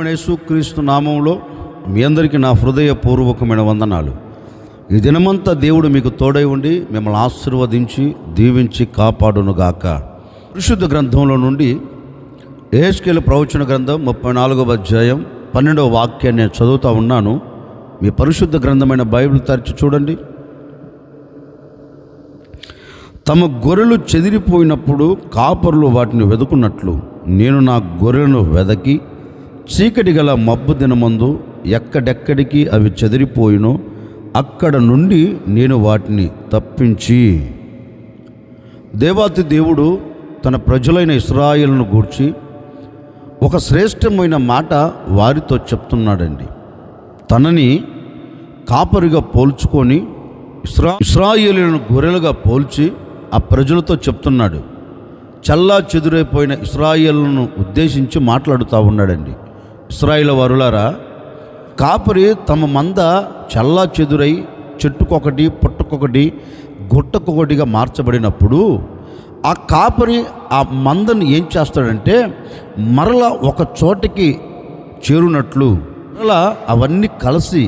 ప్రభువైన యేసుక్రీస్తు నామంలో మీ అందరికీ నా హృదయపూర్వకమైన వందనాలు. ఈ దినమంతా దేవుడు మీకు తోడై ఉండి మిమ్మల్ని ఆశీర్వదించి దీవించి కాపాడునుగాక. పరిశుద్ధ గ్రంథంలో నుండి యెహెజ్కేలు ప్రవచన గ్రంథం 34వ అధ్యాయం 12వ వాక్యాన్ని నేను చదువుతూ ఉన్నాను. మీ పరిశుద్ధ గ్రంథమైన బైబిల్ తెరిచి చూడండి. తమ గొర్రెలు చెదిరిపోయినప్పుడు కాపరులు వాటిని వెదుకున్నట్లు నేను నా గొర్రెలను వెదకి చీకటి గల మబ్బు దినమందు ఎక్కడెక్కడికి అవి చెదిరిపోయినో అక్కడ నుండి నేను వాటిని తప్పించి. దేవాతి దేవుడు తన ప్రజలైన ఇశ్రాయేలును గూర్చి ఒక శ్రేష్టమైన మాట వారితో చెప్తున్నాడండి. తనని కాపరిగా పోల్చుకొని ఇశ్రాయేలులను గొర్రెలుగా పోల్చి ఆ ప్రజలతో చెప్తున్నాడు. చల్లా చెదురైపోయిన ఇశ్రాయేలును ఉద్దేశించి మాట్లాడుతూ ఉన్నాడండి. ఇశ్రాయేలు వారులారా, కాపరి తమ మంద చల్లా చెదురై చెట్టుకొకటి పుట్టకొకటి గుట్టకొకటిగా మార్చబడినప్పుడు ఆ కాపరి ఆ మందను ఏం చేస్తాడంటే మరలా ఒక చోటికి చేరునట్లు, మరలా అవన్నీ కలిసి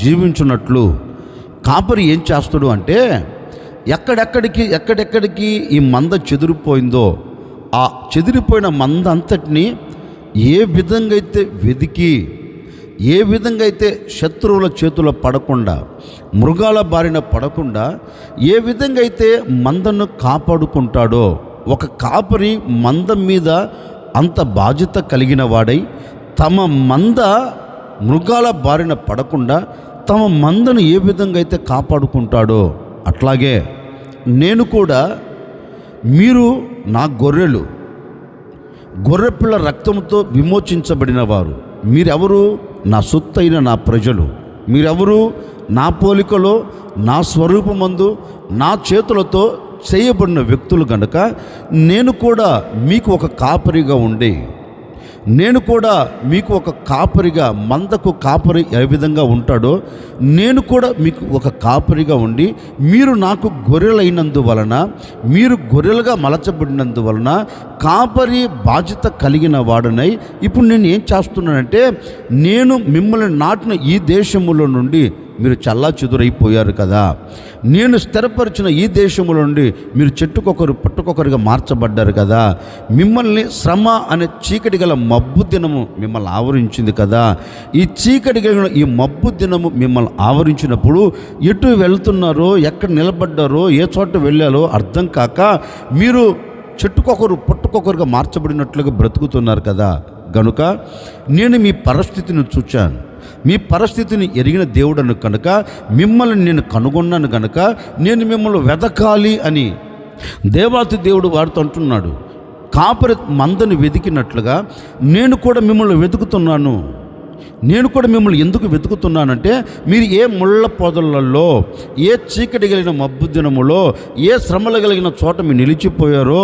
జీవించున్నట్లు కాపరి ఏం చేస్తాడు అంటే ఎక్కడెక్కడికి ఈ మంద చెదిరిపోయిందో ఆ చెదిరిపోయిన మంద అంతటిని ఏ విధంగా అయితే వెదికి, ఏ విధంగా అయితే శత్రువుల చేతుల్లో పడకుండా, మృగాల బారిన పడకుండా ఏ విధంగా అయితే మందను కాపాడుకుంటాడో, ఒక కాపరి మంద మీద అంత బాధ్యత కలిగిన వాడై తమ మంద మృగాల బారిన పడకుండా తమ మందను ఏ విధంగా అయితే కాపాడుకుంటాడో అట్లాగే నేను కూడా, మీరు నా గొర్రెలు, గొర్రెపిల్ల రక్తంతో విమోచించబడిన వారు, మీరెవరు? నా సొత్తైన నా ప్రజలు, మీరెవరు? నా పోలికలో నా స్వరూపమందు నా చేతులతో చేయబడిన వ్యక్తులు గనుక నేను కూడా మీకు ఒక కాపరిగా ఉండి, నేను కూడా మీకు ఒక కాపరిగా, మందకు కాపరి ఏ విధంగా ఉంటాడో నేను కూడా మీకు ఒక కాపరిగా ఉండి, మీరు నాకు గొర్రెలైనందువలన, మీరు గొర్రెలుగా మలచబడినందువలన కాపరి బాధ్యత కలిగిన వాడనై ఇప్పుడు నేను ఏం చేస్తున్నానంటే, నేను మిమ్మల్ని నాటిన ఈ దేశములో నుండి మీరు చల్లా చెదురైపోయారు కదా, నేను స్థిరపరిచిన ఈ దేశంలో నుండి మీరు చెట్టుకొకరు పుట్టుకొకరుగా మార్చబడ్డారు కదా, మిమ్మల్ని శ్రమ అనే చీకటి గల మబ్బు దినము మిమ్మల్ని ఆవరించింది కదా, ఈ చీకటి కలిగిన ఈ మబ్బు దినము మిమ్మల్ని ఆవరించినప్పుడు ఎటు వెళ్తున్నారో, ఎక్కడ నిలబడ్డారో, ఏ చోట వెళ్ళారో అర్థం కాక మీరు చెట్టుకొకరు పుట్టుకొకరుగా మార్చబడినట్లుగా బ్రతుకుతున్నారు కదా. గనుక నేను మీ పరిస్థితిని చూచాను, మీ పరిస్థితిని ఎరిగిన దేవుడను కనుక మిమ్మల్ని నేను కనుగొన్నాను కనుక నేను మిమ్మల్ని వెదకాలి అని దేవాతి దేవుడు వారితో అంటున్నాడు. కాపరి మందని వెతికినట్లుగా నేను కూడా మిమ్మల్ని వెతుకుతున్నాను. నేను కూడా మిమ్మల్ని ఎందుకు వెతుకుతున్నానంటే, మీరు ఏ ముళ్ళ పొదలలో, ఏ చీకటి కలిగిన మబ్బు దినములో, ఏ శ్రమలు కలిగిన చోట మీరు నిలిచిపోయారో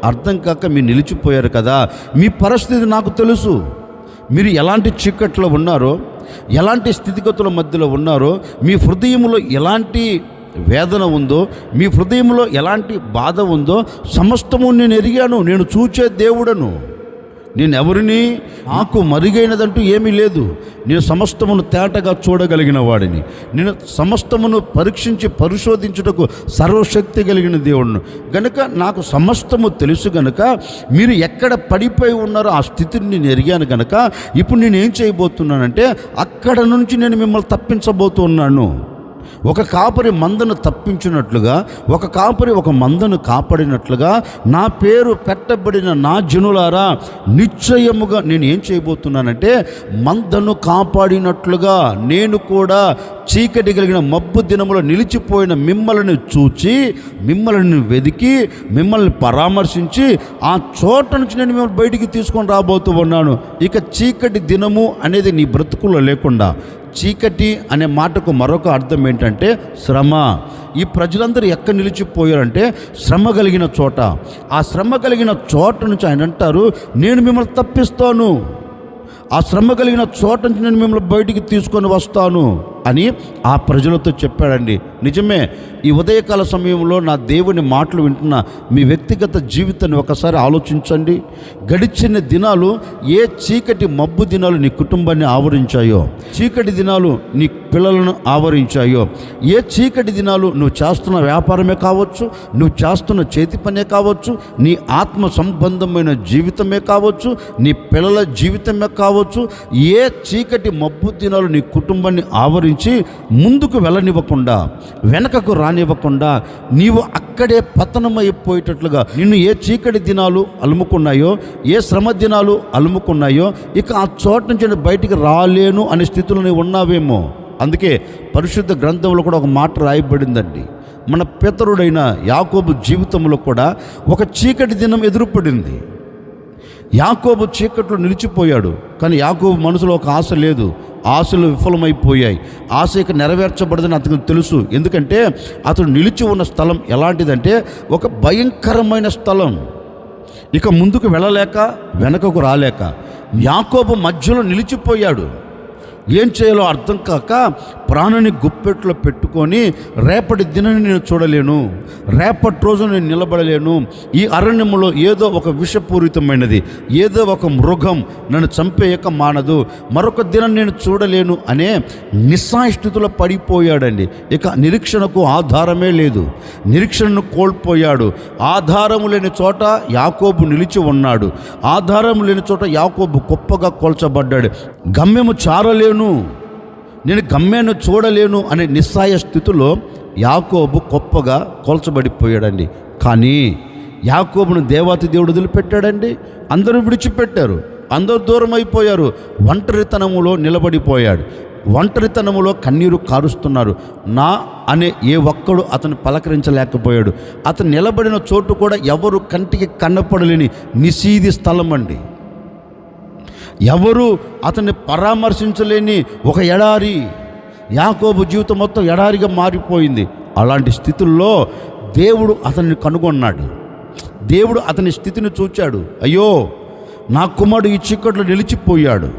అర్థం కాక మీరు నిలిచిపోయారు కదా. మీ పరిస్థితి నాకు తెలుసు. మీరు ఎలాంటి చీకట్లో ఉన్నారో, ఎలాంటి స్థితిగతుల మధ్యలో ఉన్నారో, మీ హృదయంలో ఎలాంటి వేదన ఉందో, మీ హృదయంలో ఎలాంటి బాధ ఉందో సమస్తము నేను ఎరిగాను. నేను చూచే దేవుడను. నేను ఎవరిని, నాకు మరుగైనదంటూ ఏమీ లేదు. నేను సమస్తమును తేటగా చూడగలిగిన వాడిని. నేను సమస్తమును పరీక్షించి పరిశోధించుటకు సర్వశక్తి కలిగిన దేవుడును గనుక నాకు సమస్తము తెలుసు. గనుక మీరు ఎక్కడ పడిపోయి ఉన్నారో ఆ స్థితిని నేను ఎరిగాను. గనుక ఇప్పుడు నేను ఏం చేయబోతున్నానంటే అక్కడ నుంచి నేను మిమ్మల్ని తప్పించబోతున్నాను. ఒక కాపరి మందను తప్పించినట్లుగా, ఒక కాపరి ఒక మందను కాపాడినట్లుగా నా పేరు పెట్టబడిన నా జనులారా, నిశ్చయముగా నేను ఏం చేయబోతున్నానంటే మందను కాపాడినట్లుగా నేను కూడా చీకటి కలిగిన మబ్బు దినములో నిలిచిపోయిన మిమ్మల్ని చూచి, మిమ్మల్ని వెదికి, మిమ్మల్ని పరామర్శించి ఆ చోట నుంచి నేను మిమ్మల్ని బయటికి తీసుకొని రాబోతూ ఉన్నాను. ఇక చీకటి దినము అనేది నీ బ్రతుకుల్లో లేకుండా, చీకటి అనే మాటకు మరొక అర్థం ఏంటంటే శ్రమ. ఈ ప్రజలందరూ ఎక్కడ నిలిచిపోయారంటే శ్రమ కలిగిన చోట. ఆ శ్రమ కలిగిన చోట నుంచి ఆయన అంటారు, నేను మిమ్మల్ని తప్పిస్తాను. ఆ శ్రమ కలిగిన చోట నుంచి నేను మిమ్మల్ని బయటికి తీసుకొని వస్తాను. అని ఆ ప్రజలతో చెప్పాడండి. నిజమే, ఈ ఉదయకాల సమయంలో నా దేవుని మాటలు వింటున్న మీ వ్యక్తిగత జీవితాన్ని ఒకసారి ఆలోచించండి. గడిచిన దినాలు ఏ చీకటి మబ్బు దినాలు నీ కుటుంబాన్ని ఆవరించాయో, చీకటి దినాలు నీ పిల్లలను ఆవరించాయో, ఏ చీకటి దినాలు నువ్వు చేస్తున్న వ్యాపారమే కావచ్చు, నువ్వు చేస్తున్న చేతి పనే కావచ్చు, నీ ఆత్మ సంబంధమైన జీవితమే కావచ్చు, నీ పిల్లల జీవితమే కావచ్చు, ఏ చీకటి మబ్బు దినాలు నీ కుటుంబాన్ని ఆవరించి ముందుకు వెళ్ళనివ్వకుండా, వెనకకు రానివ్వకుండా, నీవు అక్కడే పతనమైపోయేటట్లుగా నిన్ను ఏ చీకటి దినాలు అలుముకున్నాయో, ఏ శ్రమ దినాలు అలుముకున్నాయో, ఇక ఆ చోట నుంచి బయటికి రాలేను అనే స్థితిలో నీవు ఉన్నావేమో. అందుకే పరిశుద్ధ గ్రంథంలో కూడా ఒక మాట రాయబడిందండి. మన పితరుడైన యాకోబు జీవితంలో కూడా ఒక చీకటి దినం ఎదురుపడింది. యాకోబు చీకట్లో నిలిచిపోయాడు, కానీ యాకోబు మనసులో ఒక ఆశ లేదు. ఆశలు విఫలమైపోయాయి. ఆశ ఇక నెరవేర్చబడదని అతనికి తెలుసు. ఎందుకంటే అతడు నిలిచి ఉన్న స్థలం ఎలాంటిదంటే ఒక భయంకరమైన స్థలం. ఇక ముందుకు వెళ్ళలేక, వెనకకు రాలేక యాకోబు మధ్యలో నిలిచిపోయాడు. ఏం చేయాలో అర్థం కాక ప్రాణాన్ని గుప్పెట్లో పెట్టుకొని రేపటి దినాన్ని నేను చూడలేను, రేపటి రోజు నేను నిలబడలేను, ఈ అరణ్యంలో ఏదో ఒక విషపూరితమైనది, ఏదో ఒక మృగం నన్ను చంపేయక మానదు, మరొక దినం నేను చూడలేను అనే నిస్సహాయ స్థితిలో పడిపోయాడండి. ఇక నిరీక్షణకు ఆధారమే లేదు, నిరీక్షణను కోల్పోయాడు. ఆధారము లేని చోట యాకోబు నిలిచి ఉన్నాడు. ఆధారం లేని చోట యాకోబు గొప్పగా కోల్చబడ్డాడు. గమ్యము చారలేను, నేను గమ్యాన్ని చూడలేను అనే నిస్సహాయ స్థితిలో యాకోబు గొప్పగా కోల్చబడిపోయాడండి. కానీ యాకోబును దేవాతి దేవుడు వదిలిపెట్టాడండి. అందరూ విడిచిపెట్టారు, అందరూ దూరం అయిపోయారు. ఒంటరితనములో నిలబడిపోయాడు. ఒంటరితనములో కన్నీరు కారుస్తున్నారు. నా అనే ఏ ఒక్కడు అతను పలకరించలేకపోయాడు. అతను నిలబడిన చోటు కూడా ఎవరు కంటికి కన్నపడలేని నిషీది స్థలం అండి. ఎవరు అతన్ని పరామర్శించలేని ఒక ఎడారి. యాకోబు జీవితం మొత్తం ఎడారిగా మారిపోయింది. అలాంటి స్థితుల్లో దేవుడు అతన్ని కనుగొన్నాడు. దేవుడు అతని స్థితిని చూచాడు. అయ్యో, నా కుమారుడు ఈ చీకట్లో నిలిచిపోయాడు,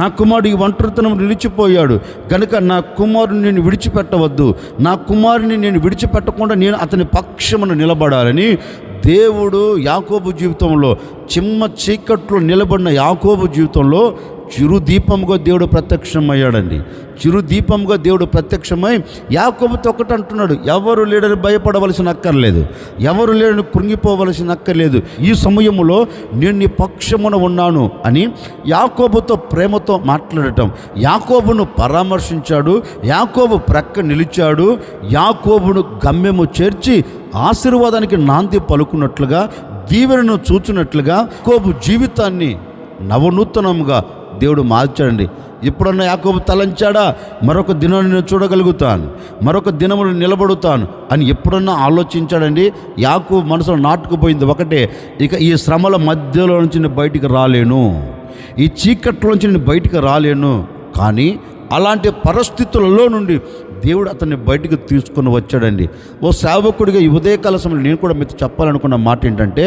నా కుమారుడు ఈ ఒంటరితనం నిలిచిపోయాడు, కనుక నా కుమారుని నేను విడిచిపెట్టవద్దు, నా కుమారుని నేను విడిచిపెట్టకుండా నేను అతని పక్షమును నిలబడాలని దేవుడు యాకోబు జీవితంలో, చిమ్మ చీకట్లో నిలబడిన యాకోబు జీవితంలో చిరుదీపంగా దేవుడు ప్రత్యక్షమయ్యాడండి. చిరుదీపంగా దేవుడు ప్రత్యక్షమై యాకోబుతో ఒకటి అంటున్నాడు, ఎవరు లేడని భయపడవలసిన అక్కర్లేదు, ఎవరు లేడని కృంగిపోవలసిన అక్కర్లేదు, ఈ సమయంలో నేను నీ పక్షమున ఉన్నాను అని యాకోబుతో ప్రేమతో మాట్లాడటం. యాకోబును పరామర్శించాడు, యాకోబు ప్రక్క నిలిచాడు, యాకోబును గమ్యము చేర్చి ఆశీర్వాదానికి నాంది పలుకున్నట్లుగా, దీవెనను చూచినట్లుగా యాకోబు జీవితాన్ని నవనూతనంగా దేవుడు మార్చాడండి. ఎప్పుడన్నా యాకోబు తలంచాడా, మరొక దినాన్ని నేను చూడగలుగుతాను, మరొక దినమును నిలబడుతాను అని ఎప్పుడన్నా ఆలోచించాడండి? యాకోబు మనసులో నాటుకుపోయింది ఒకటే, ఇక ఈ శ్రమల మధ్యలో నుంచి నేను బయటికి రాలేను, ఈ చీకట్లోంచి నేను బయటికి రాలేను. కానీ అలాంటి పరిస్థితులలో నుండి దేవుడు అతన్ని బయటికి తీసుకొని వచ్చాడండి. ఓ సేవకుడిగా ఈ ఉదయకాల సమయంలో నేను కూడా మీతో చెప్పాలనుకున్న మాట ఏంటంటే,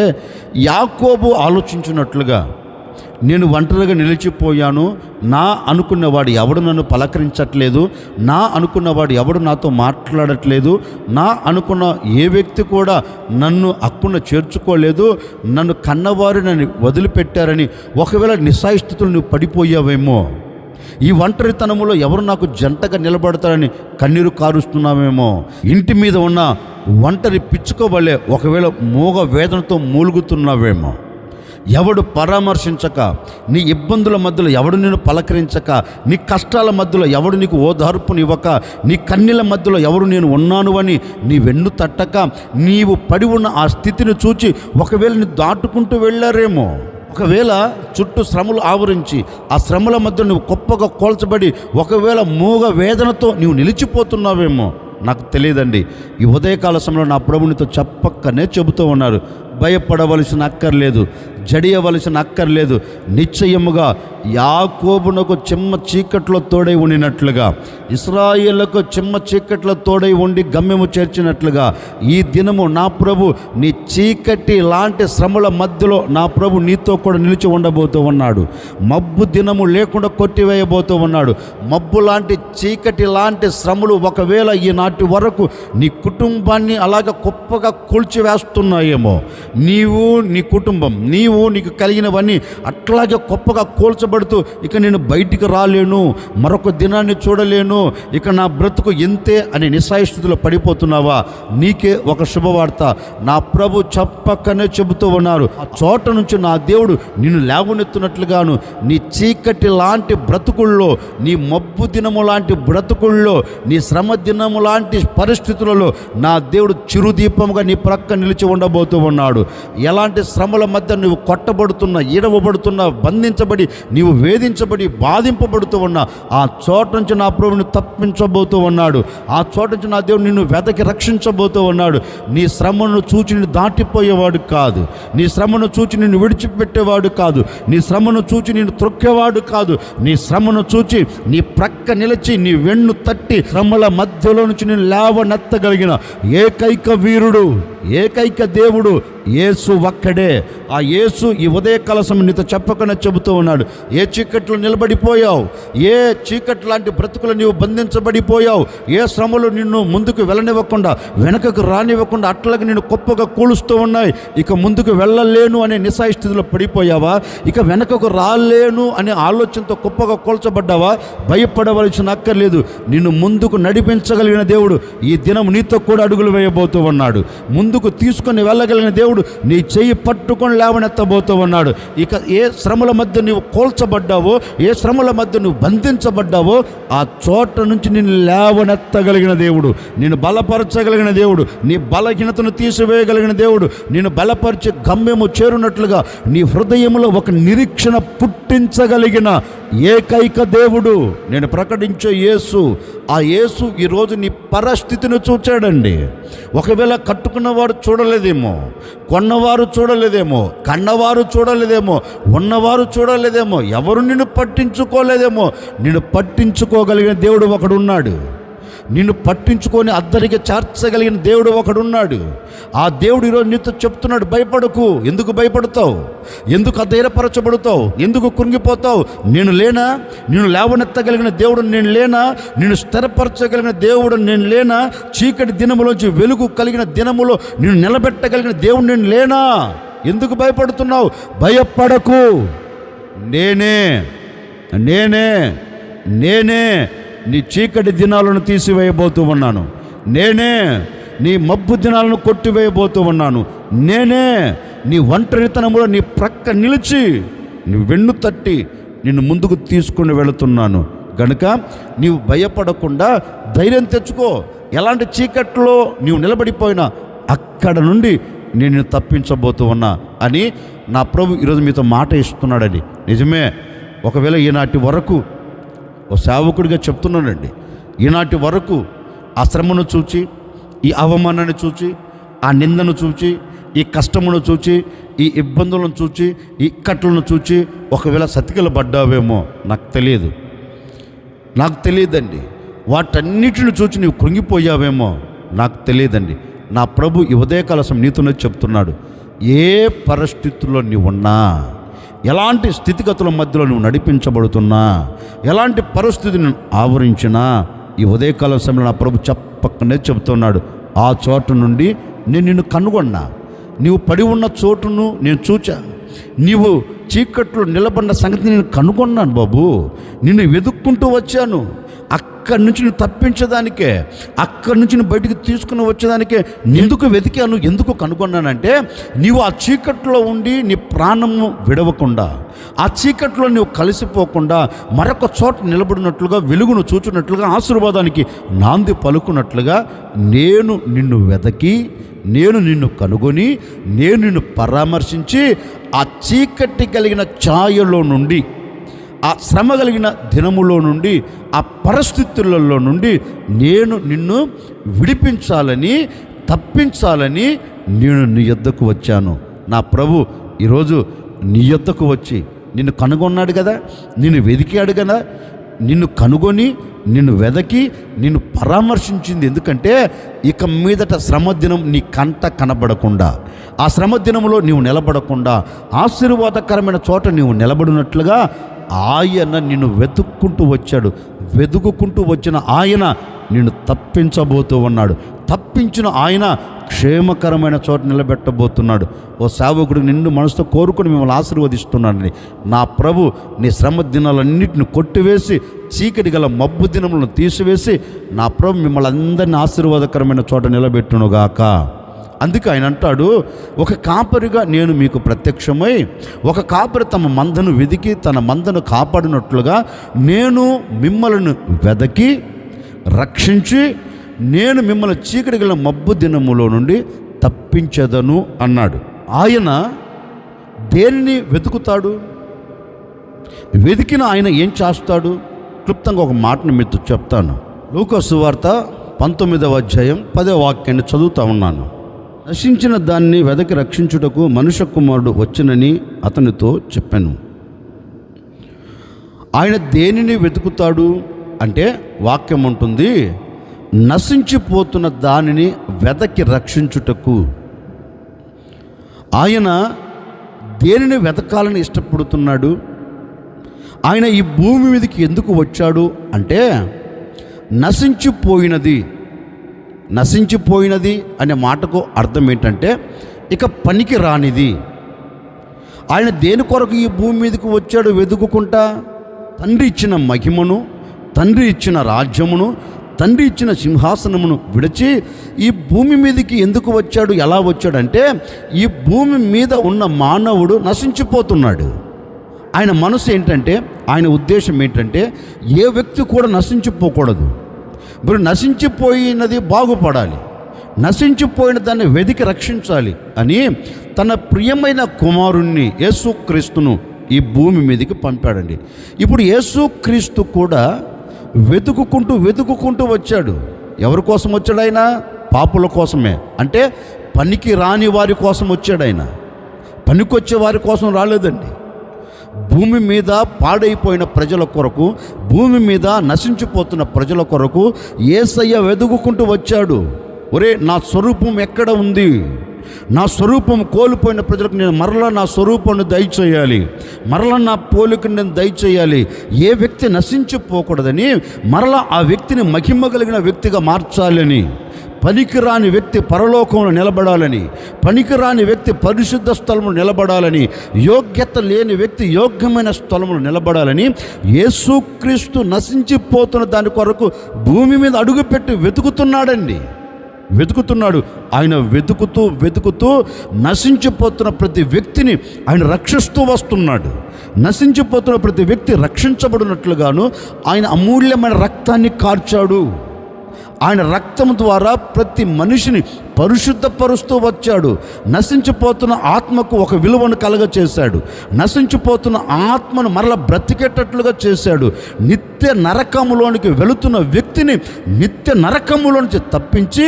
యాకోబు ఆలోచించినట్లుగా నేను ఒంటరిగా నిలిచిపోయాను, నా అనుకున్నవాడు ఎవడు నన్ను పలకరించట్లేదు, నా అనుకున్నవాడు ఎవడు నాతో మాట్లాడట్లేదు, నా అనుకున్న ఏ వ్యక్తి కూడా నన్ను అక్కున చేర్చుకోలేదు, నన్ను కన్నవారు నన్ను వదిలిపెట్టారని ఒకవేళ నిస్సహాయ స్థితులు నువ్వు పడిపోయావేమో, ఈ ఒంటరితనములో ఎవరు నాకు జంటగా నిలబడతారని కన్నీరు కారుస్తున్నావేమో, ఇంటి మీద ఉన్న ఒంటరి పిచ్చుకోవలే ఒకవేళ మూగ వేదనతో మూలుగుతున్నావేమో, ఎవడు పరామర్శించక, నీ ఇబ్బందుల మధ్యలో ఎవడు నిన్ను పలకరించక, నీ కష్టాల మధ్యలో ఎవడు నీకు ఓదార్పునివ్వక, నీ కన్నీళ్ళ మధ్యలో ఎవరు నేను ఉన్నాను అని నీ వెన్ను తట్టక, నీవు పడి ఉన్న ఆ స్థితిని చూచి ఒకవేళ నీ దాటుకుంటూ వెళ్ళారేమో, ఒకవేళ చుట్టూ శ్రమలు ఆవరించి ఆ శ్రమల మధ్య నువ్వు గొప్పగా కోల్చబడి ఒకవేళ మూగ వేదనతో నీవు నిలిచిపోతున్నావేమో, నాకు తెలియదండి. ఈ ఉదయకాల సమయంలో నా ప్రభునితో చెప్పక్కనే చెబుతూ ఉన్నారు, భయపడవలసిన అక్కర్లేదు, జడియవలసిన అక్కర్లేదు. నిశ్చయముగా యాకోబునకు చిమ్మ చీకట్లో తోడై ఉండినట్లుగా, ఇశ్రాయేలుకు చిమ్మ చీకట్లో తోడై ఉండి గమ్యము చేర్చినట్లుగా ఈ దినము నా ప్రభు నీ చీకటి లాంటి శ్రమల మధ్యలో నా ప్రభు నీతో కూడా నిలిచి ఉండబోతూ ఉన్నాడు. మబ్బు దినము లేకుండా కొట్టివేయబోతూ ఉన్నాడు. మబ్బు లాంటి చీకటి లాంటి శ్రమలు ఒకవేళ ఈనాటి వరకు నీ కుటుంబాన్ని అలాగ కుప్పగా కూల్చివేస్తున్నాయేమో, నీవు నీ కుటుంబం నీకు కలిగినవన్నీ అట్లాగే కుప్పగా కూల్చబడుతూ ఇక నేను బయటికి రాలేను, మరొక దినాన్ని చూడలేను, ఇక నా బ్రతుకు ఎంతే అని నిస్సాయస్థితిలో పడిపోతున్నావా? నీకే ఒక శుభవార్త నా ప్రభు చెప్పకనే చెబుతూ ఉన్నారు. ఆ చోట నుంచి నా దేవుడు నిన్ను లేవనెత్తున్నట్లుగాను నీ చీకటి లాంటి బ్రతుకుల్లో, నీ మబ్బు దినము లాంటి బ్రతుకుల్లో, నీ శ్రమ దినము లాంటి పరిస్థితులలో నా దేవుడు చిరుదీపముగా నీ ప్రక్క నిలిచి ఉండబోతూ ఉన్నాడు. ఎలాంటి శ్రమల మధ్య నువ్వు కొట్టబడుతున్నా, ఈడవబడుతున్నా, బంధించబడి నీవు వేధించబడి బాధింపబడుతూ ఉన్నా ఆ చోట నుంచి నా ప్రభువుని తప్పించబోతూ ఉన్నాడు. ఆ చోట నుంచి నా దేవుడు నిన్ను వెతకి రక్షించబోతూ ఉన్నాడు. నీ శ్రమను చూచి నిన్ను దాటిపోయేవాడు కాదు, నీ శ్రమను చూచి నిన్ను విడిచిపెట్టేవాడు కాదు, నీ శ్రమను చూచి నిన్ను త్రొక్కేవాడు కాదు. నీ శ్రమను చూచి నీ ప్రక్క నిలిచి నీ వెన్ను తట్టి శ్రమల మధ్యలో నుంచి నేను లేవనెత్తగలిగిన ఏకైక వీరుడు, ఏకైక దేవుడు యేసు ఒక్కడే. ఆ యేసు ఈ ఉదయకాల సమయం నీతో చెప్పకుండా చెబుతూ ఉన్నాడు. ఏ చీకట్లో నిలబడిపోయావు, ఏ చీకటి లాంటి బ్రతుకులు నీవు బంధించబడిపోయావు, ఏ శ్రమలు నిన్ను ముందుకు వెళ్ళనివ్వకుండా వెనకకు రానివ్వకుండా అట్లాగే నిన్ను గొప్పగా కూలుస్తూ ఉన్నాయి. ఇక ముందుకు వెళ్ళలేను అనే నిస్సాయ స్థితిలో పడిపోయావా? ఇక వెనకకు రాలేను అనే ఆలోచనతో గొప్పగా కూల్చబడ్డావా? భయపడవలసిన అక్కర్లేదు. నిన్ను ముందుకు నడిపించగలిగిన దేవుడు ఈ దినం నీతో కూడా అడుగులు వేయబోతూ ఉన్నాడు. ముందుకు తీసుకొని వెళ్ళగలిగిన దేవుడు నీ చెయ్యి పట్టుకొని లేవనెత్తబోతూ ఉన్నాడు. ఇక ఏ శ్రమల మధ్య నువ్వు కోల్చబడ్డావో, ఏ శ్రమల మధ్య నువ్వు బంధించబడ్డావో ఆ చోట నుంచి నిన్ను లేవనెత్తగలిగిన దేవుడు, నిన్ను బలపరచగలిగిన దేవుడు, నీ బలహీనతను తీసివేయగలిగిన దేవుడు, నిన్ను బలపరిచి గమ్యము చేరునట్లుగా నీ హృదయంలో ఒక నిరీక్షణ పుట్టించగలిగిన ఏకైక దేవుడు నేను ప్రకటించే యేసు. ఆ యేసు ఈరోజు నీ పరిస్థితిని చూచాడండి. ఒకవేళ కట్టుకున్నవారు చూడలేదేమో, కొన్నవారు చూడలేదేమో, కన్నవారు చూడలేదేమో, ఉన్నవారు చూడలేదేమో, ఎవరు నిన్ను పట్టించుకోలేదేమో, నిన్ను పట్టించుకోగలిగిన దేవుడు ఒకడున్నాడు. నిన్ను పట్టించుకొని అద్దరికి చేర్చగలిగిన దేవుడు ఒకడున్నాడు. ఆ దేవుడు ఈరోజు నీతో చెప్తున్నాడు, భయపడకు. ఎందుకు భయపడతావు? ఎందుకు అధైర్యపరచబడతావు? ఎందుకు కృంగిపోతావు? నేను లేనా? నిన్ను లేవనెత్తగలిగిన దేవుడు నేను లేనా? నిన్ను స్థిరపరచగలిగిన దేవుడు నేను లేనా? చీకటి దినములోంచి వెలుగు కలిగిన దినములో నిన్ను నిలబెట్టగలిగిన దేవుడు నేను లేనా? ఎందుకు భయపడుతున్నావు? భయపడకు. నేనే నేనే నేనే నీ చీకటి దినాలను తీసివేయబోతూ ఉన్నాను. నేనే నీ మబ్బు దినాలను కొట్టివేయబోతూ ఉన్నాను. నేనే నీ ఒంటరితనములో నీ ప్రక్క నిలిచి నీ వెన్ను తట్టి నిన్ను ముందుకు తీసుకుని వెళుతున్నాను. గనుక నీవు భయపడకుండా ధైర్యం తెచ్చుకో. ఎలాంటి చీకట్లో నీవు నిలబడిపోయినా అక్కడ నుండి నేను తప్పించబోతూ ఉన్నా అని నా ప్రభు ఈరోజు మీతో మాట ఇస్తున్నాడని. నిజమే. ఒకవేళ ఈనాటి వరకు ఓ సేవకుడిగా చెప్తున్నానండి, ఈనాటి వరకు ఆ శ్రమను చూచి, ఈ అవమానాన్ని చూచి, ఆ నిందను చూచి, ఈ కష్టమును చూచి, ఈ ఇబ్బందులను చూచి, ఈ ఇక్కట్లను చూచి ఒకవేళ సతికిల పడ్డావేమో నాకు తెలియదండి. వాటన్నిటిని చూచి నీవు కృంగిపోయావేమో నాకు తెలియదండి. నా ప్రభు ఈ ఉదయకాల సమయం నీతోనే చెప్తున్నాడు, ఏ పరిస్థితుల్లో నీవున్నా, ఎలాంటి స్థితిగతుల మధ్యలో నువ్వు నడిపించబడుతున్నా, ఎలాంటి పరిస్థితిని ఆవరించినా ఈ ఉదయకాల సమయంలో నా ప్రభు చెప్పకనే చెబుతున్నాడు, ఆ చోటు నుండి నేను నిన్ను కనుగొన్నా. నీవు పడి ఉన్న చోటును నేను చూచా. నీవు చీకట్లో నిలబడిన సంగతి నేను కనుగొన్నాను బాబు. నిన్ను వెతుక్కుంటూ వచ్చాను. అక్కడి నుంచి నువ్వు తప్పించడానికే, అక్కడి నుంచి నువ్వు బయటికి తీసుకుని వచ్చేదానికే ఎందుకు వెతికాను, ఎందుకు కనుగొన్నానంటే నీవు ఆ చీకట్లో ఉండి నీ ప్రాణము విడవకుండా, ఆ చీకట్లో నువ్వు కలిసిపోకుండా మరొక చోట నిలబడినట్లుగా, వెలుగును చూచున్నట్లుగా, ఆశీర్వాదానికి నాంది పలుకున్నట్లుగా నేను నిన్ను వెతకి, నేను నిన్ను కనుగొని, నేను నిన్ను పరామర్శించి ఆ చీకటి కలిగిన ఛాయలో నుండి, ఆ శ్రమ కలిగిన దినములో నుండి, ఆ పరిస్థితులలో నుండి నేను నిన్ను విడిపించాలని, తప్పించాలని నేను నీ యొద్దకు వచ్చాను. నా ప్రభు ఈరోజు నీ యొద్దకు వచ్చి నిన్ను కనుగొన్నాడు కదా, నిన్ను వెదికాడు కదా, నిన్ను కనుగొని నిన్ను వెదకి నిన్ను పరామర్శించింది. ఎందుకంటే ఇక మీదట శ్రమదినం నీ కంట కనబడకుండా, ఆ శ్రమదినంలో నీవు నిలబడకుండా ఆశీర్వాదకరమైన చోట నీవు నిలబడినట్లుగా ఆయన నిన్ను వెతుక్కుంటూ వచ్చాడు. వెతుక్కుంటూ వచ్చిన ఆయన నిన్ను తప్పించబోతూ ఉన్నాడు. తప్పించిన ఆయన క్షేమకరమైన చోట నిలబెట్టబోతున్నాడు. ఓ సేవకుడు నిన్ను మనసుతో కోరుకుని మిమ్మల్ని ఆశీర్వదిస్తున్నాడని. నా ప్రభు నీ శ్రమ దినాలన్నింటిని కొట్టివేసి చీకటి గల మబ్బు దినములను తీసివేసి నా ప్రభు మిమ్మల్ని అందరినీ ఆశీర్వాదకరమైన చోట నిలబెట్టునుగాక. అందుకే ఆయన అంటాడు, ఒక కాపరిగా నేను మీకు ప్రత్యక్షమై, ఒక కాపరి తమ మందను వెదికి తన మందను కాపాడినట్లుగా నేను మిమ్మల్ని వెదకి రక్షించి నేను మిమ్మల్ని చీకటి గల మబ్బు దినములో నుండి తప్పించదను అన్నాడు. ఆయన దేనిని వెతుకుతాడు? వెతికిన ఆయన ఏం చేస్తాడు? క్లుప్తంగా ఒక మాటను మీతో చెప్తాను. లూకా సువార్త 19వ అధ్యాయం 10వ వాక్యాన్ని చదువుతా ఉన్నాను. నశించిన దాన్ని వెదకి రక్షించుటకు మనుష్య కుమారుడు వచ్చునని అతనితో చెప్పాను. ఆయన దేనిని వెతుకుతాడు అంటే వాక్యం ఉంటుంది, నశించిపోతున్న దానిని వెదకి రక్షించుటకు. ఆయన దేనిని వెతకాలని ఇష్టపడుతున్నాడు? ఆయన ఈ భూమి మీదకి ఎందుకు వచ్చాడు అంటే నశించిపోయినది అనే మాటకు అర్థం ఏంటంటే ఇక పనికి రానిది. ఆయన దేని కొరకు ఈ భూమి మీదకి వచ్చాడు వెతుకుకుంటా? తండ్రి ఇచ్చిన మహిమను, తండ్రి ఇచ్చిన రాజ్యమును, తండ్రి ఇచ్చిన సింహాసనమును విడిచి ఈ భూమి మీదకి ఎందుకు వచ్చాడు? ఎలా వచ్చాడంటే ఈ భూమి మీద ఉన్న మానవుడు నశించిపోతున్నాడు. ఆయన మనసు ఏంటంటే, ఆయన ఉద్దేశం ఏంటంటే ఏ వ్యక్తి కూడా నశించిపోకూడదు. మీరు నశించిపోయినది బాగుపడాలి, నశించిపోయిన దాన్ని వెదికి రక్షించాలి అని తన ప్రియమైన కుమారుణ్ణి యేసుక్రీస్తును ఈ భూమి మీదకి పంపాడండి. ఇప్పుడు యేసుక్రీస్తు కూడా వెతుకుకుంటూ వచ్చాడు. ఎవరి కోసం వచ్చాడు ఆయన? పాపుల కోసమే. అంటే పనికి రాని వారి కోసం వచ్చాడు ఆయన. పనికొచ్చే వారి కోసం రాలేదండి. భూమి మీద పాడైపోయిన ప్రజల కొరకు, భూమి మీద నశించిపోతున్న ప్రజల కొరకు యేసయ్య వెతుకుకుంటూ వచ్చాడు. ఒరే, నా స్వరూపం ఎక్కడ ఉంది? నా స్వరూపం కోల్పోయిన ప్రజలకు నేను మరలా నా స్వరూపాన్ని దయచేయాలి, మరలా నా పోలికను నేను దయచేయాలి. ఏ వ్యక్తి నశించిపోకూడదని మరలా ఆ వ్యక్తిని మహిమ కలిగిన వ్యక్తిగా మార్చాలని, పనికిరాని వ్యక్తి పరలోకంలో నిలబడాలని, పనికిరాని వ్యక్తి పరిశుద్ధ స్థలంలో నిలబడాలని, యోగ్యత లేని వ్యక్తి యోగ్యమైన స్థలంలో నిలబడాలని యేసుక్రీస్తు నశించిపోతున్న దాని కొరకు భూమి మీద అడుగుపెట్టి వెతుకుతున్నాడు. ఆయన వెతుకుతూ నశించిపోతున్న ప్రతి వ్యక్తిని ఆయన రక్షిస్తూ వస్తున్నాడు. నశించిపోతున్న ప్రతి వ్యక్తి రక్షించబడినట్లుగాను ఆయన అమూల్యమైన రక్తాన్ని కార్చాడు. ఆయన రక్తం ద్వారా ప్రతి మనిషిని పరిశుద్ధపరుస్తూ వచ్చాడు. నశించిపోతున్న ఆత్మకు ఒక విలువను కలగచేశాడు. నశించిపోతున్న ఆత్మను మరల బ్రతికేటట్లుగా చేశాడు. నిత్య నరకములోనికి వెళుతున్న వ్యక్తిని నిత్య నరకములో నుంచి తప్పించి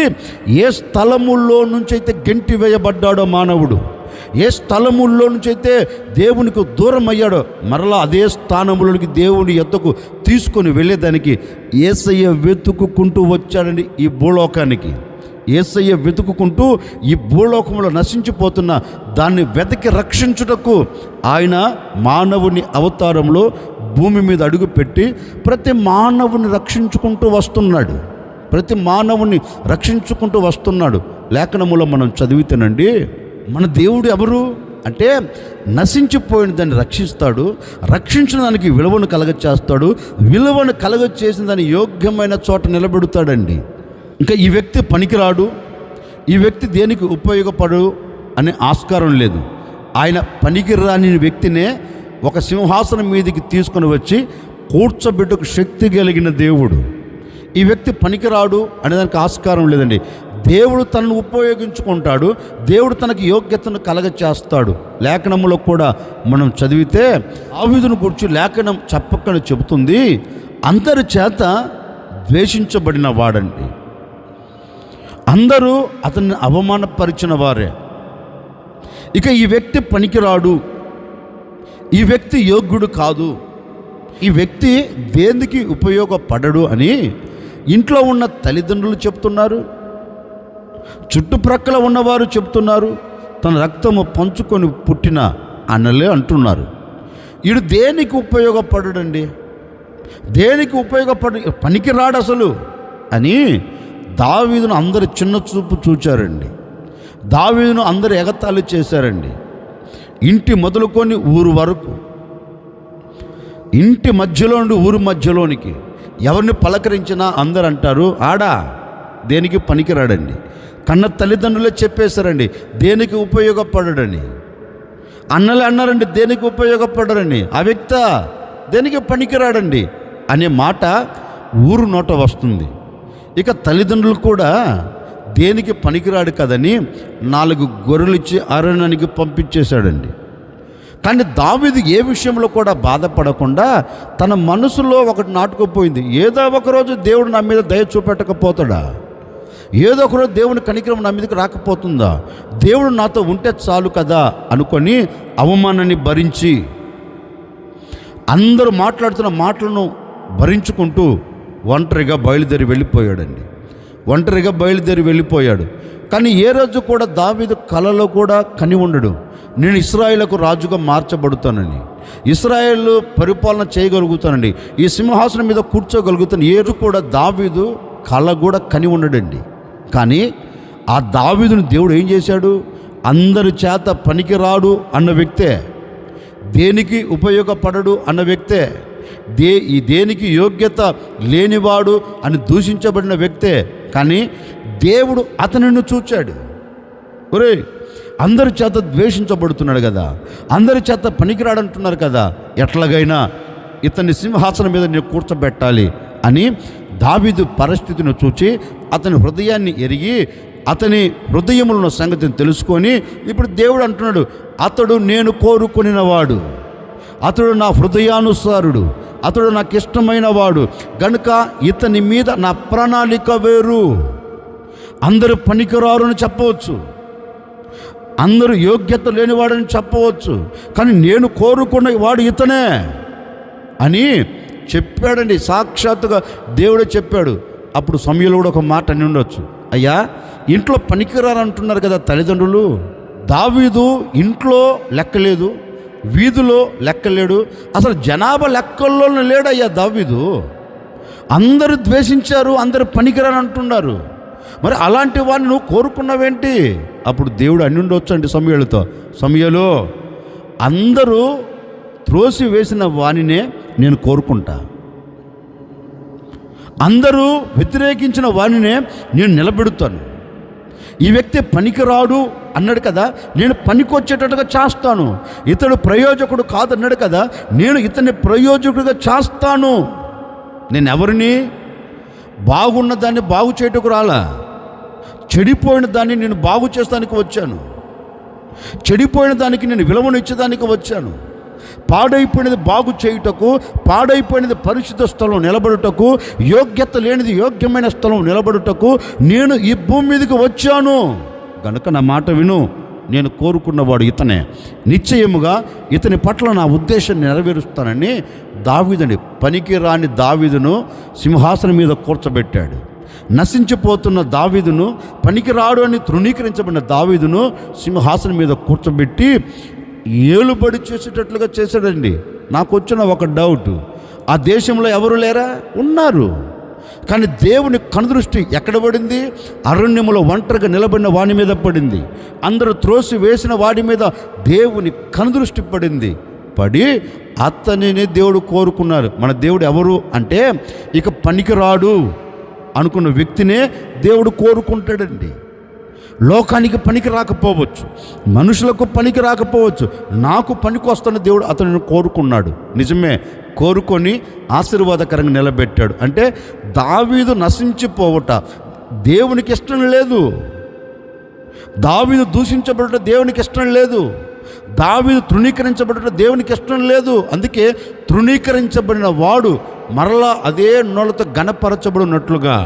ఏ స్థలములో నుంచి అయితే గెంటి వేయబడ్డాడో మానవుడు, ఏ స్థలముల్లో నుంచి అయితే దేవునికి దూరం అయ్యాడో మరలా అదే స్థానములోనికి దేవుని యొద్దకు తీసుకొని వెళ్ళేదానికి యేసయ్య వెతుకుకుంటూ వచ్చాడండి ఈ భూలోకానికి. యేసయ్య వెతుకుకుంటూ ఈ భూలోకంలో నశించిపోతున్న దాన్ని వెతికి రక్షించుటకు ఆయన మానవుని అవతారంలో భూమి మీద అడుగుపెట్టి ప్రతి మానవుని రక్షించుకుంటూ వస్తున్నాడు. లేఖనములో మనం చదివితేనండి, మన దేవుడు ఎవరు అంటే నశించిపోయిన దాన్ని రక్షిస్తాడు, రక్షించిన దానికి విలువను కలగచేస్తాడు, విలువను కలగచేసిన దాన్ని యోగ్యమైన చోట నిలబెడతాడండి. ఇంకా ఈ వ్యక్తి పనికిరాడు, ఈ వ్యక్తి దేనికి ఉపయోగపడు అనే ఆస్కారం లేదు. ఆయన పనికిరాని వ్యక్తినే ఒక సింహాసనం మీదకి తీసుకొని వచ్చి కూర్చోబెట్టుకు శక్తి కలిగిన దేవుడు. ఈ వ్యక్తి పనికిరాడు అనేదానికి ఆస్కారం లేదండి. దేవుడు తనను ఉపయోగించుకుంటాడు, దేవుడు తనకి యోగ్యతను కలగచేస్తాడు. లేఖనములో కూడా మనం చదివితే దావీదును గురించి లేఖనం చెప్పకుండా చెబుతుంది, అందరి చేత ద్వేషించబడిన వాడండి, అందరూ అతన్ని అవమానపరిచిన వారే. ఇక ఈ వ్యక్తి పనికిరాడు, ఈ వ్యక్తి యోగ్యుడు కాదు, ఈ వ్యక్తి దేనికి ఉపయోగపడడు అని ఇంట్లో ఉన్న తల్లిదండ్రులు చెప్తున్నారు, చుట్టుప్రక్కల ఉన్నవారు చెప్తున్నారు, తన రక్తము పంచుకొని పుట్టిన అన్నలే అంటున్నారు. వీడు దేనికి ఉపయోగపడడండి, దేనికి పనికిరాడు అసలు అని దావీదును అందరు చిన్న చూపు చూచారండి. దావీదును అందరు ఎగతాళి చేశారండి. ఇంటి మొదలుకొని ఊరు వరకు, ఇంటి మధ్యలో నుండి ఊరు మధ్యలోనికి ఎవరిని పలకరించినా అందరు అంటారు, ఆడా దేనికి పనికిరాడండి. కన్న తల్లిదండ్రులే చెప్పేశారండి, దేనికి ఉపయోగపడడని. అన్నలే అన్నారండి, దేనికి ఉపయోగపడరని. ఆ వ్యక్తి దేనికి పనికిరాడండి అనే మాట ఊరు నోట వస్తుంది. ఇక తల్లిదండ్రులు కూడా దేనికి పనికిరాడు కదని 4 గొర్రెలు ఇచ్చి అరణ్యానికి పంపించేశాడండి. కానీ దావీదు ఏ విషయంలో కూడా బాధపడకుండా తన మనసులో ఒకటి నాటుకుపోయింది, ఏదో ఒకరోజు దేవుడు నా మీద దయ చూపెట్టకపోతాడా, ఏదో ఒకరోజు దేవుని కనికరం నా మీదకి రాకపోతుందా, దేవుడు నాతో ఉంటే చాలు కదా అనుకొని అవమానాన్ని భరించి అందరూ మాట్లాడుతున్న మాటలను భరించుకుంటూ ఒంటరిగా బయలుదేరి వెళ్ళిపోయాడు. కానీ ఏ రోజు కూడా దావీదు కలలో కూడా కని ఉండడు, నేను ఇశ్రాయేలుకు రాజుగా మార్చబడుతానని, ఇశ్రాయేలు పరిపాలన చేయగలుగుతానండి, ఈ సింహాసనం మీద కూర్చోగలుగుతాను. ఏ రోజు కూడా దావీదు కళ కూడా కని ఉండడండి. కానీ ఆ దావీదును దేవుడు ఏం చేశాడు, అందరి చేత పనికిరాడు అన్న వ్యక్తే, దేనికి ఉపయోగపడడు అన్న వ్యక్తే, దేనికి యోగ్యత లేనివాడు అని దూషించబడిన వ్యక్తే. కానీ దేవుడు అతనిని చూచాడు, ఒరే అందరి చేత ద్వేషించబడుతున్నాడు కదా, అందరి చేత పనికిరాడంటున్నారు కదా, ఎట్లాగైనా ఇతన్ని సింహాసనం మీద నేను కూర్చోబెట్టాలి అని దావీదు పరిస్థితిని చూచి అతని హృదయాన్ని ఎరిగి అతని హృదయములను సంగతిని తెలుసుకొని ఇప్పుడు దేవుడు అంటున్నాడు, అతడు నేను కోరుకొనినవాడు, అతడు నా హృదయానుసారుడు, అతడు నాకు ఇష్టమైన వాడు గనుక ఇతని మీద నా ప్రణాళిక వేరు. అందరూ పనికిరారు అని చెప్పవచ్చు, అందరూ యోగ్యత లేనివాడని చెప్పవచ్చు, కానీ నేను కోరుకున్న వాడు ఇతనే అని చెప్పాడండి. సాక్షాత్తుగా దేవుడే చెప్పాడు. అప్పుడు సమయంలో కూడా ఒక మాట అని ఉండొచ్చు, అయ్యా ఇంట్లో పనికిరారు అంటున్నారు కదా తల్లిదండ్రులు, దావీదు ఇంట్లో లెక్కలేదు, వీధిలో లెక్కలేడు, అసలు జనాభా లెక్కల్లోనే లేడయ్యా దావీదు. అందరూ ద్వేషించారు, అందరూ పనికిరాని అంటున్నారు, మరి అలాంటి వాడిని నువ్వు కోరుకున్నావేంటి? అప్పుడు దేవుడు అని ఉండొచ్చు అండి సమూయేలు, అందరూ త్రోసి వేసిన వానినే నేను కోరుకుంటా, అందరూ వ్యతిరేకించిన వానినే నేను నిలబెడతాను. ఈ వ్యక్తి పనికిరాడు అన్నాడు కదా, నేను పనికొచ్చేటట్టుగా చేస్తాను. ఇతడు ప్రయోజకుడు కాదన్నాడు కదా, నేను ఇతన్ని ప్రయోజకుడిగా చేస్తాను. నేను ఎవరిని బాగున్న దాన్ని బాగు చేయటకు రాలా, చెడిపోయిన దాన్ని నేను బాగు చేస్తానికి వచ్చాను, చెడిపోయిన దానికి నేను విలువను ఇచ్చేదానికి వచ్చాను. పాడైపోయినది బాగు చేయుటకు, పాడైపోయినది పరిశుద్ధ స్థలం నిలబడుటకు, యోగ్యత లేనిది యోగ్యమైన స్థలం నిలబడుటకు నేను ఈ భూమి మీదకి వచ్చాను. గనుక నా మాట విను, నేను కోరుకున్నవాడు ఇతనే, నిశ్చయముగా ఇతని పట్ల నా ఉద్దేశాన్ని నెరవేరుస్తానని దావీదుని, పనికిరాని దావీదును సింహాసనం మీద కూర్చోబెట్టాడు. నశించిపోతున్న దావీదును, పనికిరాడు అని తృణీకరించబడిన దావీదును సింహాసనం మీద కూర్చోబెట్టి ఏలుబడి చేసేటట్లుగా చేశాడండి. నాకు వచ్చిన ఒక డౌట్, ఆ దేశంలో ఎవరు లేరా? ఉన్నారు. కానీ దేవుని కనుదృష్టి ఎక్కడ పడింది? అరణ్యములో ఒంటరిగా నిలబడిన వాడి మీద పడింది. అందరూ త్రోసి వేసిన వాడి మీద దేవుని కనుదృష్టి పడింది. పడి అతనిని దేవుడు కోరుకున్నారు. మన దేవుడు ఎవరు అంటే ఇక పనికిరాడు అనుకున్న వ్యక్తినే దేవుడు కోరుకుంటాడండి. లోకానికి పనికి రాకపోవచ్చు, మనుషులకు పనికి రాకపోవచ్చు, నాకు పనికి వస్తున్న దేవుడు అతనిని కోరుకున్నాడు. నిజమే, కోరుకొని ఆశీర్వాదకరంగా నిలబెట్టాడు. అంటే దావీదు నశించిపోవట దేవునికి ఇష్టం లేదు, దావీదు దూషించబడట దేవునికి ఇష్టం లేదు, దావీదు తృణీకరించబడట దేవునికి ఇష్టం లేదు. అందుకే తృణీకరించబడిన వాడు మరలా అదే నోళ్ళతో గణపరచబడినట్లుగా,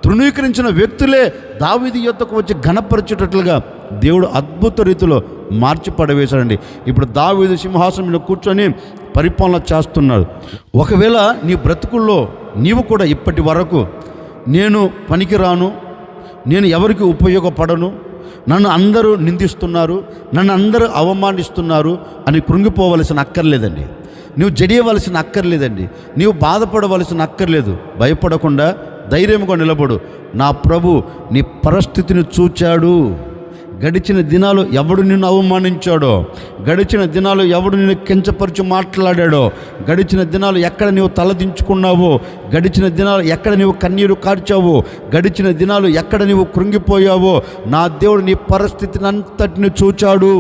తృణీకరించిన వ్యక్తులే దావీదు యొద్దకు వచ్చి ఘనపరచేటట్లుగా దేవుడు అద్భుత రీతిలో మార్చి పడవేశాడండి. ఇప్పుడు దావీదు సింహాసనం మీద కూర్చొని పరిపాలన చేస్తున్నాడు. ఒకవేళ నీ బ్రతుకుల్లో నీవు కూడా ఇప్పటి వరకు నేను పనికిరాను, నేను ఎవరికి ఉపయోగపడను, నన్ను అందరూ నిందిస్తున్నారు, నన్ను అందరూ అవమానిస్తున్నారు అని కృంగిపోవలసిన అక్కర్లేదండి. నువ్వు జడియవలసిన అక్కర్లేదండి. నీవు బాధపడవలసిన అక్కర్లేదు. భయపడకుండా ధైర్యంగా నిలబడు. నా ప్రభు నీ పరిస్థితిని చూచాడు. గడిచిన దినాలు ఎవడు నిన్ను అవమానించాడో, గడిచిన దినాలు ఎవడు నిన్ను కించపరిచి మాట్లాడాడో, గడిచిన దినాలు ఎక్కడ నీవు తలదించుకున్నావో, గడిచిన దినాలు ఎక్కడ నీవు కన్నీరు కార్చావో, గడిచిన దినాలు ఎక్కడ నీవు కృంగిపోయావో, నా దేవుడు నీ పరిస్థితిని అంతటిని చూచాడు.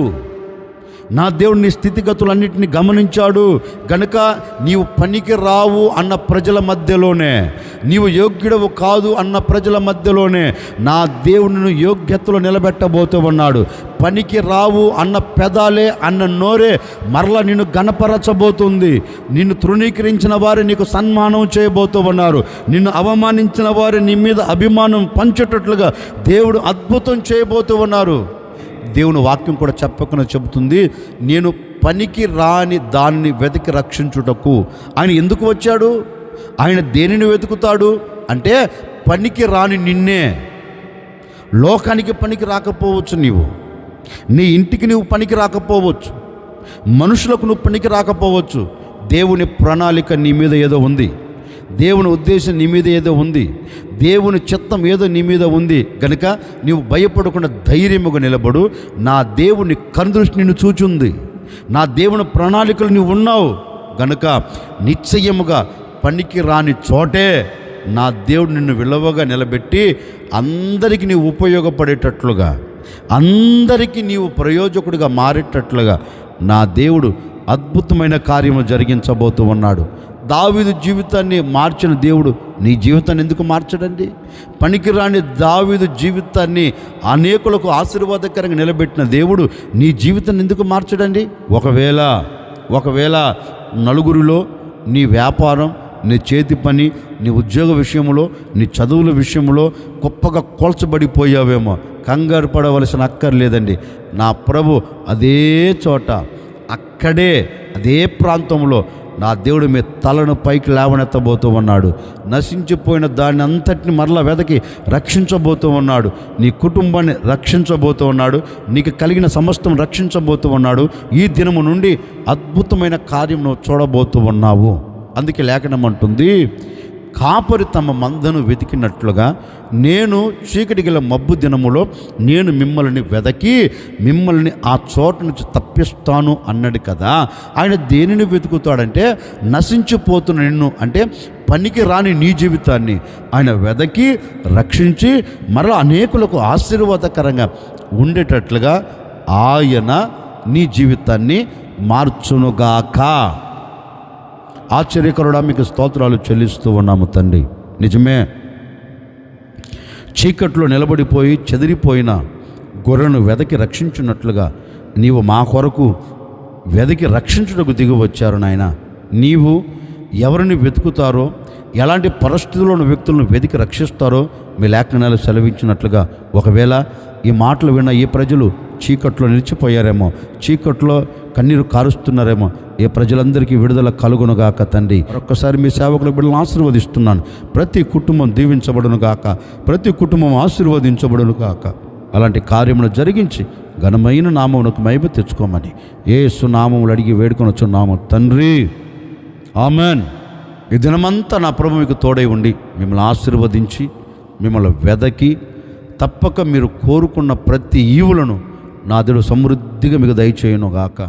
నా దేవుడు నీ స్థితిగతులన్నింటినీ గమనించాడు. గనుక నీవు పనికి రావు అన్న ప్రజల మధ్యలోనే, నీవు యోగ్యుడవు కాదు అన్న ప్రజల మధ్యలోనే నా దేవుడిని యోగ్యతలో నిలబెట్టబోతూ ఉన్నాడు. పనికి రావు అన్న పెదాలే, అన్న నోరే మరలా నిన్ను గణపరచబోతుంది. నిన్ను తృణీకరించిన వారు నీకు సన్మానం చేయబోతూ ఉన్నారు. నిన్ను అవమానించిన వారు నీ మీద అభిమానం పంచేటట్లుగా దేవుడు అద్భుతం చేయబోతూ ఉన్నారు. దేవుని వాక్యం కూడా చెప్పకుండా చెబుతుంది, నేను పనికి రాని దాన్ని వెతికి రక్షించుటకు. ఆయన ఎందుకు వచ్చాడు? ఆయన దేనిని వెతుకుతాడు అంటే పనికి రాని నిన్నే. లోకానికి పనికి రాకపోవచ్చు, నీవు నీ ఇంటికి నువ్వు పనికి రాకపోవచ్చు, మనుషులకు నువ్వు పనికి రాకపోవచ్చు. దేవుని ప్రణాళిక నీ మీద ఏదో ఉంది, దేవుని ఉద్దేశం నీ మీద ఏదో ఉంది, దేవుని చిత్తం ఏదో నీ మీద ఉంది. కనుక నీవు భయపడకుండా ధైర్యముగా నిలబడు. నా దేవుని కనుదృష్టి నిన్ను చూచుంది, నా దేవుని ప్రణాళికలు నీవు ఉన్నావు. గనుక నిశ్చయముగా పనికి రాని చోటే నా దేవుడు నిన్ను విలువగా నిలబెట్టి అందరికీ నీవు ఉపయోగపడేటట్లుగా, అందరికీ నీవు ప్రయోజకుడిగా మారేటట్లుగా నా దేవుడు అద్భుతమైన కార్యము జరిగించబోతూ ఉన్నాడు. దావీదు జీవితాన్ని మార్చిన దేవుడు నీ జీవితాన్ని ఎందుకు మార్చడండి? పనికిరాని దావీదు జీవితాన్ని అనేకులకు ఆశీర్వాదకరంగా నిలబెట్టిన దేవుడు నీ జీవితాన్ని ఎందుకు మార్చడండి? ఒకవేళ నలుగురిలో నీ వ్యాపారం, నీ చేతి పని, నీ ఉద్యోగ విషయంలో, నీ చదువుల విషయంలో గొప్పగా కోల్చబడిపోయావేమో, కంగారు పడవలసిన అక్కర్లేదండి. నా ప్రభు అదే చోట, అక్కడే, అదే ప్రాంతంలో నా దేవుడు మీ తలను పైకి లేవనెత్తబోతూ ఉన్నాడు. నశించిపోయిన దాన్ని అంతటిని మరలా వెదకి రక్షించబోతూ ఉన్నాడు. నీ కుటుంబాన్ని రక్షించబోతూ ఉన్నాడు. నీకు కలిగిన సమస్తం రక్షించబోతూ ఉన్నాడు. ఈ దినము నుండి అద్భుతమైన కార్యం నువ్వు చూడబోతూ ఉన్నావు. అందుకే లేఖనం అంటుంది, కాపరి తమ మందను వెతికినట్లుగా నేను చీకటి గల మబ్బు దినములో నేను మిమ్మల్ని వెదకి మిమ్మల్ని ఆ చోట నుంచి తప్పిస్తాను అన్నాడు కదా. ఆయన దేనిని వెతుకుతాడంటే నశించిపోతున్న నిన్ను, అంటే పనికి రాని నీ జీవితాన్ని ఆయన వెదకి రక్షించి మరలా అనేకులకు ఆశీర్వాదకరంగా ఉండేటట్లుగా ఆయన నీ జీవితాన్ని మార్చునుగాక. ఆశ్చర్యకరుడా, మీకు స్తోత్రాలు చెల్లిస్తూ ఉన్నాము తండ్రి. నిజమే, చీకట్లో నిలబడిపోయి చెదిరిపోయిన గొర్రెను వెదకి రక్షించున్నట్లుగా నీవు మా కొరకు వెదకి రక్షించుటకు దిగి వచ్చారు నాయన. నీవు ఎవరిని వెతుకుతారో, ఎలాంటి పరిస్థితుల్లోని వ్యక్తులను వెతికి రక్షిస్తారో మీ లేఖనాలు సెలవించినట్లుగా ఒకవేళ ఈ మాటలు విన్న ఈ ప్రజలు చీకట్లో నిలిచిపోయారేమో, చీకట్లో కన్నీరు కారుస్తున్నారేమో, ఏ ప్రజలందరికీ విడుదల కలుగునుగాక తండ్రి. మరొక్కసారి మీ సేవకుల బిడ్డలను ఆశీర్వదిస్తున్నాను. ప్రతి కుటుంబం దీవించబడునుగాక, ప్రతి కుటుంబం ఆశీర్వదించబడునుగాక. అలాంటి కార్యమును జరిగించి ఘనమైన నామమునకు మహిమ తెచ్చుకోమని యేసు నామములు అడిగి వేడుకొనొచ్చున్నాము తండ్రి, ఆమెన్. ఈ దినమంతా నా ప్రభు మీకు తోడై ఉండి మిమ్మల్ని ఆశీర్వదించి మిమ్మల్ని వెదకి తప్పక మీరు కోరుకున్న ప్రతి ఈవులను నా దేవుడు సమృద్ధిగా మీకు దయచేయునుగాక.